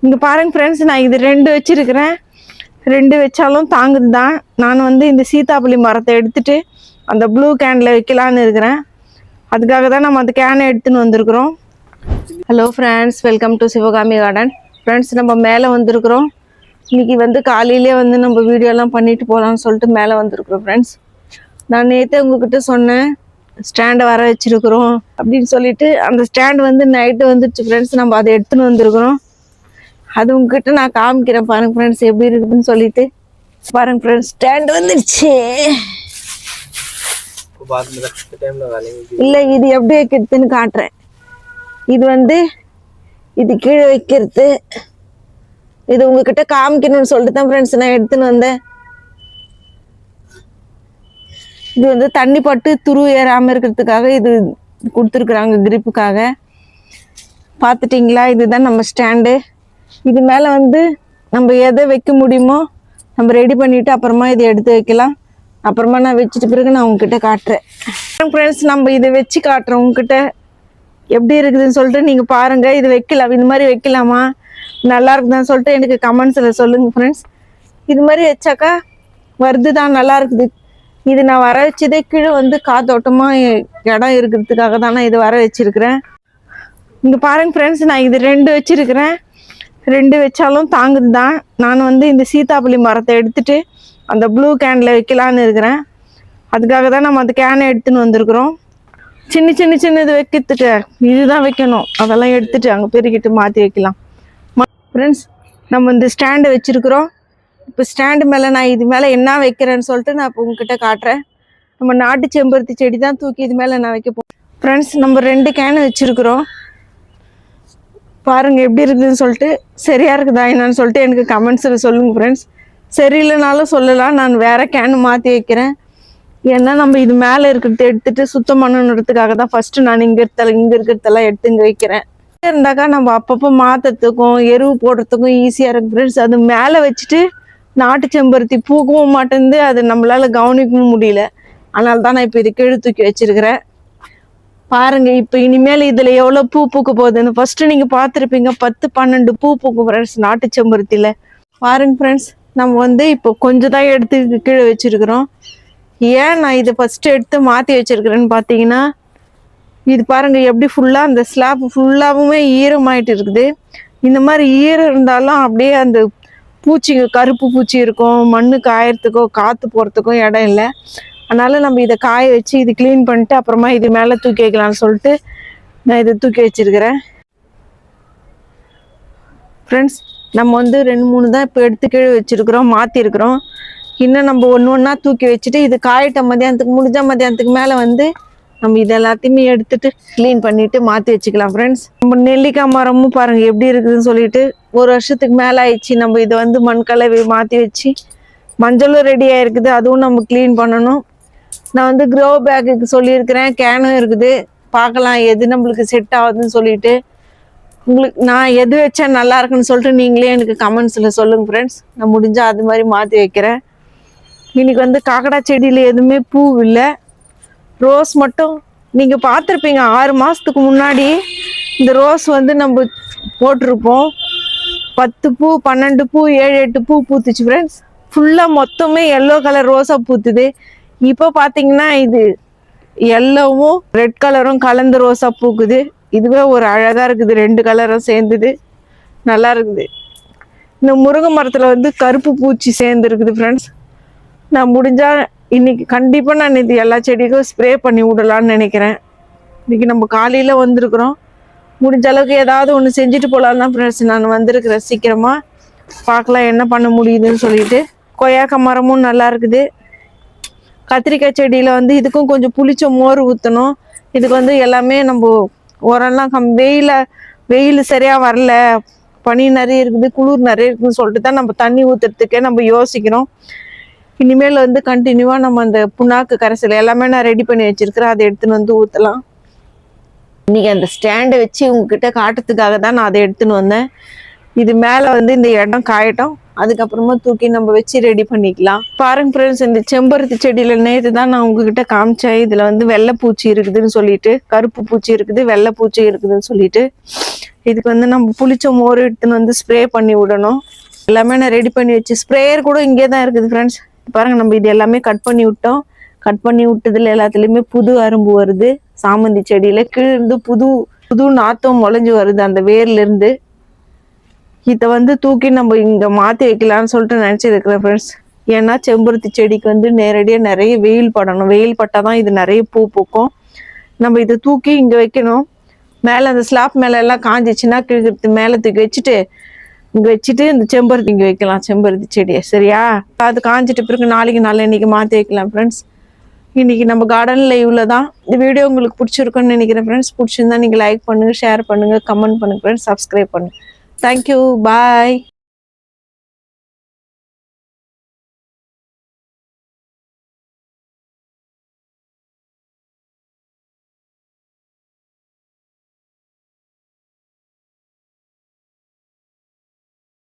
இங்க பாருங்க ஃப்ரெண்ட்ஸ், நான் இது 2 வச்சிருக்கிறேன். 2 வச்சாலும் தாங்குது தான். நான் வந்து இந்த சீதாப்பள்ளி மரத்தை எடுத்துட்டு அந்த ப்ளூ கேன்ல வைக்கலான்னு இருக்கிறேன். அதுக்காக தான் நம்ம அந்த கேனை எடுத்துன்னு வந்திருக்கிறோம். Hello friends, welcome to Sivakami garden. Friends, நம்ம மேலே வந்திருக்கிறோம். இன்னைக்கு வந்து காலையிலே வந்து நம்ம வீடியோலாம் பண்ணிட்டு போகலான்னு சொல்லிட்டு மேலே வந்திருக்கிறோம். ஃப்ரெண்ட்ஸ், நான் நேற்று உங்ககிட்ட சொன்னேன் ஸ்டாண்டை வர வச்சிருக்கிறோம் அப்படின்னு சொல்லிட்டு. அந்த ஸ்டாண்டு வந்து நைட்டு வந்துடுச்சு ஃப்ரெண்ட்ஸ். நம்ம அதை எடுத்துன்னு வந்திருக்கிறோம். அது உங்ககிட்ட நான் காமிக்கிறேன் பாருங்க ஃப்ரெண்ட்ஸ், எப்படி இருக்குதுன்னு சொல்லிட்டு. பாருங்க ஃப்ரெண்ட்ஸ், ஸ்டாண்ட் வந்துடுச்சு. இல்லை, இது எப்படி வைக்கிறதுன்னு காட்டுறேன். இது வந்து இது கீழே வைக்கிறது. இது உங்ககிட்ட காமிக்கணும்னு சொல்லிட்டு தான் ஃப்ரெண்ட்ஸ் நான் எடுத்துன்னு வந்தேன். இது வந்து தண்ணி பட்டு துரு ஏறாமல் இருக்கிறதுக்காக இது கொடுத்துருக்குறாங்க, கிரிப்புக்காக. பார்த்துட்டிங்களா? இதுதான் நம்ம ஸ்டாண்டு. இது மேலே வந்து நம்ம எதை வைக்க முடியுமோ நம்ம ரெடி பண்ணிவிட்டு அப்புறமா இதை எடுத்து வைக்கலாம். அப்புறமா நான் வச்சுட்டு பிறகு நான் உங்ககிட்ட காட்டுறேன். ஃப்ரெண்ட்ஸ், நம்ம இதை வச்சு காட்டுறேன் உங்ககிட்ட எப்படி இருக்குதுன்னு சொல்லிட்டு. நீங்கள் பாருங்கள், இது வைக்கலாம், இந்த மாதிரி வைக்கலாமா, நல்லா இருக்குதான்னு சொல்லிட்டு எனக்கு கமெண்ட்ஸில் சொல்லுங்கள் ஃப்ரெண்ட்ஸ். இது மாதிரி வச்சாக்கா வருது தான், நல்லா இருக்குது. இது நான் வர வச்சதே கீழே வந்து காத்தோட்டமாக இடம் இருக்கிறதுக்காக தான் நான் இது வர வச்சிருக்கிறேன். இங்கே பாருங்க ஃப்ரெண்ட்ஸ், நான் இது 2 வச்சிருக்கிறேன். 2 வச்சாலும் தாங்குது தான். நான் வந்து இந்த சீதாப்பள்ளி மரத்தை எடுத்துட்டு அந்த ப்ளூ கேனில் வைக்கலான்னு இருக்கிறேன். அதுக்காக தான் நம்ம அந்த கேனை எடுத்துன்னு வந்திருக்கிறோம். சின்னது வைக்கிறதுட்டு இதுதான் வைக்கணும், அதெல்லாம் எடுத்துட்டு அங்கே பெருக்கிட்டு மாற்றி வைக்கலாம். ஃப்ரெண்ட்ஸ், நம்ம இந்த ஸ்டாண்டை வச்சுருக்குறோம். இப்போ ஸ்டாண்டு மேலே நான் இது மேலே என்ன வைக்கிறேன்னு சொல்லிட்டு நான் இப்போ உங்ககிட்ட காட்டுறேன். நம்ம நாட்டு செம்பருத்தி செடி தான் தூக்கி இது மேலே நான் வைக்க போகிறேன். ஃப்ரெண்ட்ஸ், நம்ம 2 கேனு வச்சுருக்குறோம். பாருங்கள் எப்படி இருக்குதுன்னு சொல்லிட்டு. சரியாக இருக்குதா என்னன்னு சொல்லிட்டு எனக்கு கமெண்ட்ஸில் சொல்லுங்கள் ஃப்ரெண்ட்ஸ். சரியில்லைனாலும் சொல்லலாம், நான் வேறு கேனு மாற்றி வைக்கிறேன். ஏன்னா நம்ம இது மேலே இருக்கிறத எடுத்துகிட்டு சுத்தம் பண்ணணுன்றதுக்காக தான் ஃபஸ்ட்டு நான் இங்கே இருக்கிறதெல்லாம் எடுத்து இங்கே வைக்கிறேன். இருந்தாக்கா நம்ம அப்பப்போ மாற்றத்துக்கும் எருவு போடுறதுக்கும் ஈஸியாக இருக்குது ஃப்ரெண்ட்ஸ். அது மேலே வச்சுட்டு நாட்டு செம்பருத்தி பூக்கவும் மாட்டேங்குது, அது நம்மளால் கவனிக்கவும் முடியல. அதனால தான் நான் இப்போ இது கீழே தூக்கி வச்சிருக்கிறேன். பாருங்க, இப்போ இனிமேல் இதில் எவ்வளோ பூ பூக்க போகுதுன்னு. ஃபஸ்ட்டு நீங்கள் பார்த்துருப்பீங்க 10-12 பூ பூக்கும் ஃப்ரெண்ட்ஸ் நாட்டு செம்பருத்தியில். பாருங்க ஃப்ரெண்ட்ஸ், நம்ம வந்து இப்போ கொஞ்சம் தான் எடுத்து கீழே வச்சுருக்குறோம். ஏன் நான் இதை ஃபஸ்ட்டு எடுத்து மாற்றி வச்சுருக்கிறேன்னு பார்த்தீங்கன்னா, இது பாருங்கள் எப்படி ஃபுல்லாக அந்த ஸ்லாப் ஃபுல்லாகவுமே ஈரமாயிட்டு இருக்குது. இந்த மாதிரி ஈரம் இருந்தாலும் அப்படியே அந்த பூச்சி, கருப்பு பூச்சி இருக்கும், மண் காயறதுக்கோ காற்று போகிறதுக்கும் இடம் இல்லை. அதனால் நம்ம இதை காய வச்சு இது க்ளீன் பண்ணிட்டு அப்புறமா இது மேலே தூக்கி வைக்கலாம்னு சொல்லிட்டு நான் இதை தூக்கி வச்சுருக்கிறேன். ஃப்ரெண்ட்ஸ், நம்ம வந்து 2-3 தான் இப்போ எடுத்து கீழே வச்சுருக்குறோம், மாற்றிருக்கிறோம். இன்னும் நம்ம ஒன்றா தூக்கி வச்சுட்டு இது காயிட்ட மத்தியானத்துக்கு மேலே வந்து நம்ம இது எல்லாத்தையுமே எடுத்துட்டு க்ளீன் பண்ணிட்டு மாற்றி வச்சுக்கலாம் ஃப்ரெண்ட்ஸ். நம்ம நெல்லிக்காய் மரமும் பாருங்கள் எப்படி இருக்குதுன்னு சொல்லிட்டு. 1 வருஷத்துக்கு மேலே ஆயிடுச்சு. நம்ம இதை வந்து மண்கலவை மாற்றி வச்சு மஞ்சளும் ரெடி ஆகிருக்குது, அதுவும் நம்ம க்ளீன் பண்ணணும். நான் வந்து க்ரோ பேக்குக்கு சொல்லியிருக்கிறேன், கேனும் இருக்குது. பார்க்கலாம் எது நம்மளுக்கு செட் ஆகுதுன்னு சொல்லிட்டு. உங்களுக்கு நான் எது வச்சா நல்லா இருக்குன்னு சொல்லிட்டு நீங்களே எனக்கு கமெண்ட்ஸில் சொல்லுங்கள் ஃப்ரெண்ட்ஸ். நான் முடிஞ்சால் அது மாதிரி மாற்றி வைக்கிறேன். இன்னைக்கு வந்து காக்கடா செடியில் எதுவுமே பூ இல்லை, ரோஸ் மட்டும். நீங்கள் பார்த்துருப்பீங்க 6 மாதத்துக்கு முன்னாடி இந்த ரோஸ் வந்து நம்ம போட்டிருப்போம். 10 பூ 12 பூ 7-8 பூ பூத்துச்சு ஃப்ரெண்ட்ஸ். ஃபுல்லாக மொத்தமே எல்லோ கலர் ரோஸாக பூத்துது. இப்போ பார்த்தீங்கன்னா இது எல்லோவும் ரெட் கலரும் கலந்து ரோஸாக பூக்குது. இதுவே ஒரு அழகாக இருக்குது, 2 கலரும் சேர்ந்துது, நல்லா இருக்குது. இந்த முருங்கை மரத்தில் வந்து கருப்பு பூச்சி சேர்ந்து இருக்குது ஃப்ரெண்ட்ஸ். நான் முடிஞ்சால் இன்றைக்கி கண்டிப்பாக நான் இது எல்லா செடிக்கும் ஸ்ப்ரே பண்ணி விடலான்னு நினைக்கிறேன். இன்றைக்கி நம்ம காலையில் வந்திருக்கிறோம், முடிஞ்ச அளவுக்கு ஏதாவது ஒன்று செஞ்சுட்டு போகலான்னு தான் ஃப்ரெண்ட்ஸ் நான் வந்திருக்கிறேன். சீக்கிரமாக பார்க்கலாம் என்ன பண்ண முடியுதுன்னு சொல்லிட்டு. கொய்யாக்காய் மரமும் நல்லா இருக்குது. கத்திரிக்காய் செடியில் வந்து இதுக்கும் கொஞ்சம் புளிச்ச மோர் ஊற்றணும். இதுக்கு வந்து எல்லாமே நம்ம உரம்லாம் வெயில் சரியாக வரல, பனி நிறைய இருக்குது, குளிர் நிறைய இருக்குதுன்னு சொல்லிட்டு தான் நம்ம தண்ணி ஊற்றுறதுக்கே நம்ம யோசிக்கிறோம். இனிமேல் வந்து கண்டினியூவாக நம்ம அந்த புண்ணாக்கு கரைசல் எல்லாமே நான் ரெடி பண்ணி வச்சுருக்கிறேன், அதை எடுத்துன்னு வந்து ஊற்றலாம். இன்றைக்கி அந்த ஸ்டாண்டை வச்சு உங்ககிட்ட காட்டுறதுக்காக தான் நான் அதை எடுத்துன்னு வந்தேன். இது மேலே வந்து இந்த இடம் காயட்டும், அதுக்கப்புறமா தூக்கி நம்ம வச்சு ரெடி பண்ணிக்கலாம். பாருங்க ஃப்ரெண்ட்ஸ், இந்த செம்பருத்தி செடியில் நேற்று தான் நான் உங்ககிட்ட காமிச்சேன். இதில் வந்து வெள்ளை பூச்சி இருக்குதுன்னு சொல்லிட்டு, கருப்பு பூச்சி இருக்குது, வெள்ளை பூச்சி இருக்குதுன்னு சொல்லிட்டு. இதுக்கு வந்து நம்ம புளிச்ச மோர் எடுத்துன்னு வந்து ஸ்ப்ரே பண்ணி விடணும். எல்லாமே நான் ரெடி பண்ணி வச்சு, ஸ்ப்ரேயர் கூட இங்கே தான் இருக்குது ஃப்ரெண்ட்ஸ். பாருங்க, நம்ம இது எல்லாமே கட் பண்ணி விட்டோம். கட் பண்ணி விட்டதுல எல்லாத்துலேயுமே புது அரும்பு வருது. சாமந்தி செடியில கீழிருந்து புது புது நாத்தம் முளைஞ்சு வருது அந்த வேர்ல இருந்து. இதை வந்து தூக்கி நம்ம இங்கே மாற்றி வைக்கலான்னு சொல்லிட்டு நினச்சிருக்கிறேன் ஃப்ரெண்ட்ஸ். ஏன்னா செம்பருத்தி செடிக்கு வந்து நேரடியாக நிறைய வெயில் படணும். வெயில் பட்டால் தான் இது நிறைய பூ பூக்கும். நம்ம இதை தூக்கி இங்கே வைக்கணும். மேலே அந்த ஸ்லாப் மேலே எல்லாம் காஞ்சிச்சுன்னா கிழக்கு மேலே தூக்கி வச்சுட்டு இங்கே வச்சுட்டு இந்த செம்பருத்தி இங்கே வைக்கலாம், செம்பருத்தி செடியை. சரியா? அது காஞ்சிட்டு பிறகு நாளைக்கு இன்னைக்கு மாற்றி வைக்கலாம் ஃப்ரெண்ட்ஸ். இன்னைக்கு நம்ம கார்டன் லைவ்ல தான். இந்த வீடியோ உங்களுக்கு பிடிச்சிருக்குன்னு நினைக்கிறேன் ஃப்ரெண்ட்ஸ். பிடிச்சிருந்தா நீங்கள் லைக் பண்ணுங்கள், ஷேர் பண்ணுங்கள், கமெண்ட் பண்ணுங்கள் ஃப்ரெண்ட்ஸ், சப்ஸ்கிரைப் பண்ணுங்கள். தேங்க்யூ, பாய்.